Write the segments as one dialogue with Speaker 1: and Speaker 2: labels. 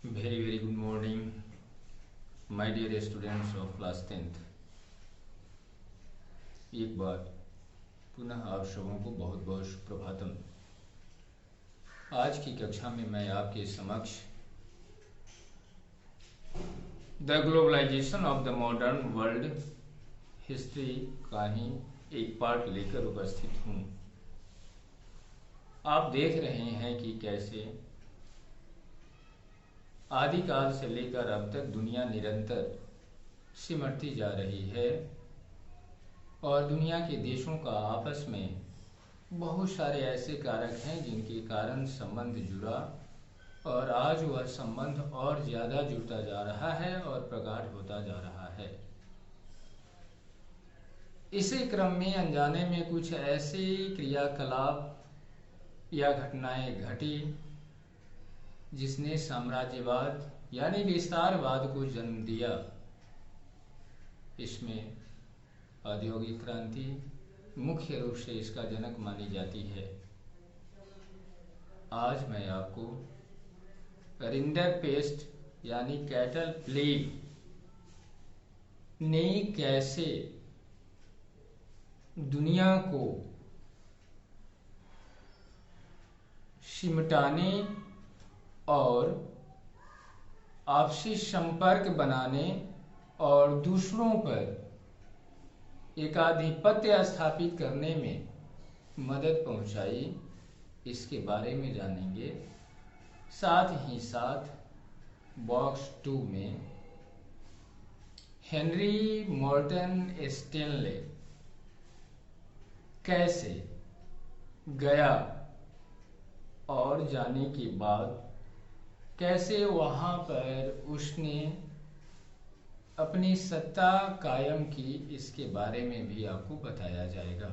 Speaker 1: Very good morning, my dear students of class 10th। एक बार पुनः आप सबों को बहुत बहुत सुप्रभातम। आज की कक्षा में मैं आपके समक्ष the globalization of the modern world history का ही एक पार्ट लेकर उपस्थित हूँ। आप देख रहे हैं कि कैसे आदिकाल से लेकर अब तक दुनिया निरंतर सिमटती जा रही है और दुनिया के देशों का आपस में बहुत सारे ऐसे कारक हैं जिनके कारण संबंध जुड़ा और आज वह संबंध और ज़्यादा जुड़ता जा रहा है और प्रगाढ़ होता जा रहा है। इसी क्रम में अनजाने में कुछ ऐसे क्रियाकलाप या घटनाएं घटी जिसने साम्राज्यवाद यानी विस्तारवाद को जन्म दिया। इसमें औद्योगिक क्रांति मुख्य रूप से इसका जनक मानी जाती है। आज मैं आपको रिंडरपेस्ट यानी कैटल प्लेग ने कैसे दुनिया को सिमटाने और आपसी संपर्क बनाने और दूसरों पर एकाधिपत्य स्थापित करने में मदद पहुंचाई, इसके बारे में जानेंगे। साथ ही साथ बॉक्स 2 में हेनरी मॉर्टन स्टेनले कैसे गया और जाने के बाद कैसे वहाँ पर उसने अपनी सत्ता कायम की, इसके बारे में भी आपको बताया जाएगा।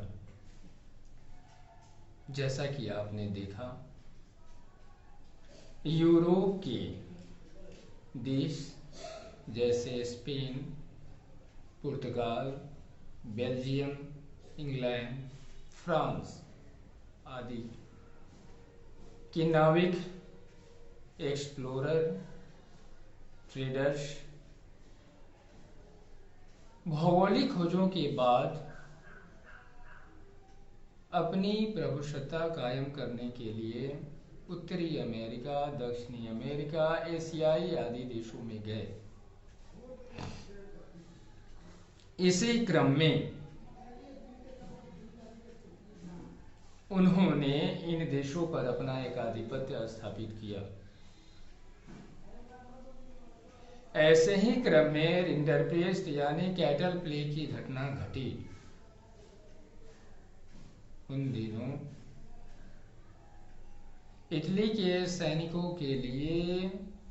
Speaker 1: जैसा कि आपने देखा, यूरोप के देश जैसे स्पेन, पुर्तगाल, बेल्जियम, इंग्लैंड, फ्रांस आदि के नाविक, एक्सप्लोरर, ट्रेडर्स भौगोलिक खोजों के बाद अपनी प्रभुसत्ता कायम करने के लिए उत्तरी अमेरिका, दक्षिणी अमेरिका, एशियाई आदि देशों में गए। इसी क्रम में उन्होंने इन देशों पर अपना एकाधिपत्य स्थापित किया। ऐसे ही क्रम में रिंडरपेस्ट यानी कैटल प्लेग की घटना घटी। उन दिनों इटली के सैनिकों के लिए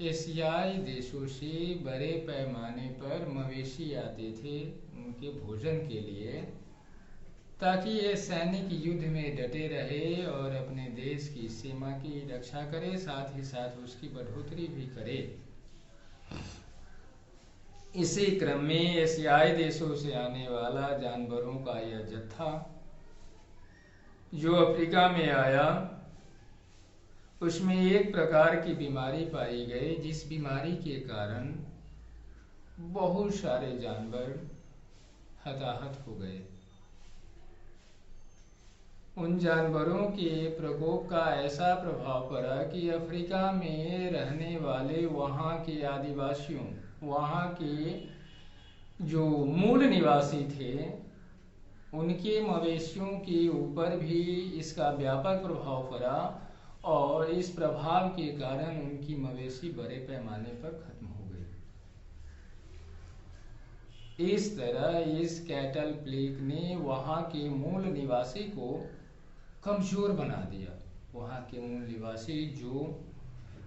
Speaker 1: एशियाई देशों से बड़े पैमाने पर मवेशी आते थे उनके भोजन के लिए, ताकि ये सैनिक युद्ध में डटे रहे और अपने देश की सीमा की रक्षा करे, साथ ही साथ उसकी बढ़ोतरी भी करे। इसी क्रम में एशियाई देशों से आने वाला जानवरों का यह जत्था जो अफ्रीका में आया, उसमें एक प्रकार की बीमारी पाई गई, जिस बीमारी के कारण बहुत सारे जानवर हताहत हो गए। उन जानवरों के प्रकोप का ऐसा प्रभाव पड़ा कि अफ्रीका में रहने वाले वहाँ के आदिवासियों, वहाँ के जो मूल निवासी थे, उनके मवेशियों के ऊपर भी इसका व्यापक प्रभाव पड़ा और इस प्रभाव के कारण उनकी मवेशी बड़े पैमाने पर खत्म हो गई। इस तरह इस कैटल प्लेग ने वहाँ के मूल निवासी को कमजोर बना दिया। वहाँ के मूल निवासी जो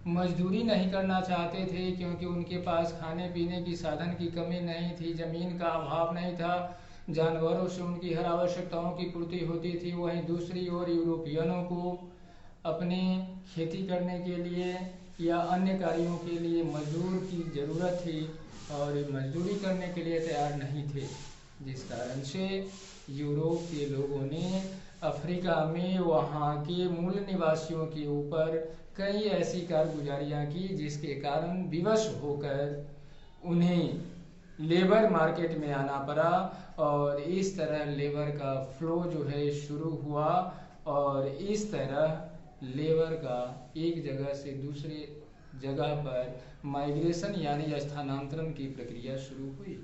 Speaker 1: मजदूरी नहीं करना चाहते थे क्योंकि उनके पास खाने पीने की साधन की कमी नहीं थी, जमीन का अभाव नहीं था, जानवरों से उनकी हर आवश्यकताओं की पूर्ति होती थी। वहीं दूसरी ओर यूरोपियनों को अपनी खेती करने के लिए या अन्य कार्यों के लिए मजदूर की ज़रूरत थी और मजदूरी करने के लिए तैयार नहीं थे, जिस कारण से यूरोप के लोगों ने अफ्रीका में वहाँ के मूल निवासियों के ऊपर कई ऐसी कारगुजारियां की जिसके कारण विवश होकर उन्हें लेबर मार्केट में आना पड़ा और इस तरह लेबर का फ्लो जो है शुरू हुआ और इस तरह लेबर का एक जगह से दूसरे जगह पर माइग्रेशन यानी स्थानांतरण की प्रक्रिया शुरू हुई।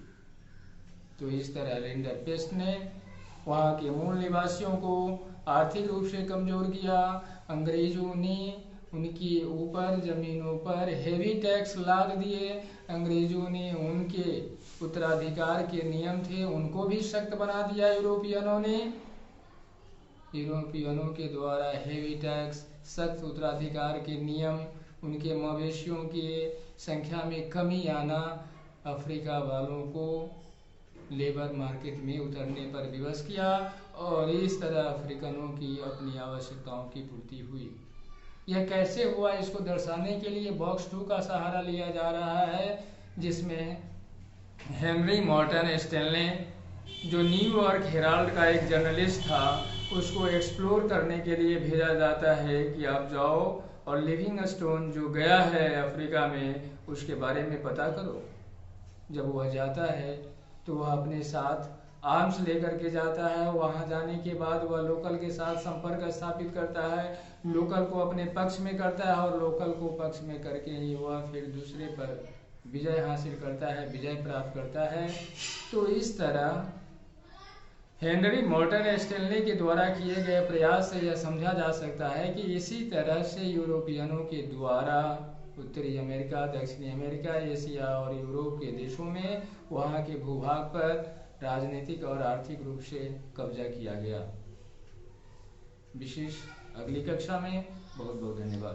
Speaker 1: तो इस तरह रिंडरपेस्ट ने वहाँ के मूल निवासियों को आर्थिक रूप से कमजोर किया। अंग्रेजों ने उनके ऊपर जमीनों पर हेवी टैक्स लाद दिए। अंग्रेजों ने उनके उत्तराधिकार के नियम थे उनको भी सख्त बना दिया। यूरोपियनों के द्वारा हेवी टैक्स, सख्त उत्तराधिकार के नियम, उनके मवेशियों की संख्या में कमी आना अफ्रीका वालों को लेबर मार्केट में उतरने पर विवश किया और इस तरह अफ्रीकनों की अपनी आवश्यकताओं की पूर्ति हुई। यह कैसे हुआ इसको दर्शाने के लिए बॉक्स 2 का सहारा लिया जा रहा है, जिसमें हेनरी मॉर्टन स्टैनले जो न्यूयॉर्क हेराल्ड का एक जर्नलिस्ट था उसको एक्सप्लोर करने के लिए भेजा जाता है कि आप जाओ और लिविंगस्टोन जो गया है अफ्रीका में उसके बारे में पता करो। जब वह जाता है तो वह अपने साथ आर्म्स लेकर के जाता है। वहां जाने के बाद वह लोकल के साथ संपर्क स्थापित करता है, लोकल को अपने पक्ष में करता है और लोकल को पक्ष में करके ही वह फिर दूसरे पर विजय हासिल करता है, विजय प्राप्त करता है। तो इस तरह हेनरी मॉर्टन स्टैनले के द्वारा किए गए प्रयास से यह समझा जा सकता है कि इसी तरह से यूरोपियनों के द्वारा उत्तरी अमेरिका, दक्षिणी अमेरिका, एशिया और यूरोप के देशों में वहाँ के भूभाग पर राजनीतिक और आर्थिक रूप से कब्जा किया गया। विशेष अगली कक्षा में। बहुत बहुत धन्यवाद।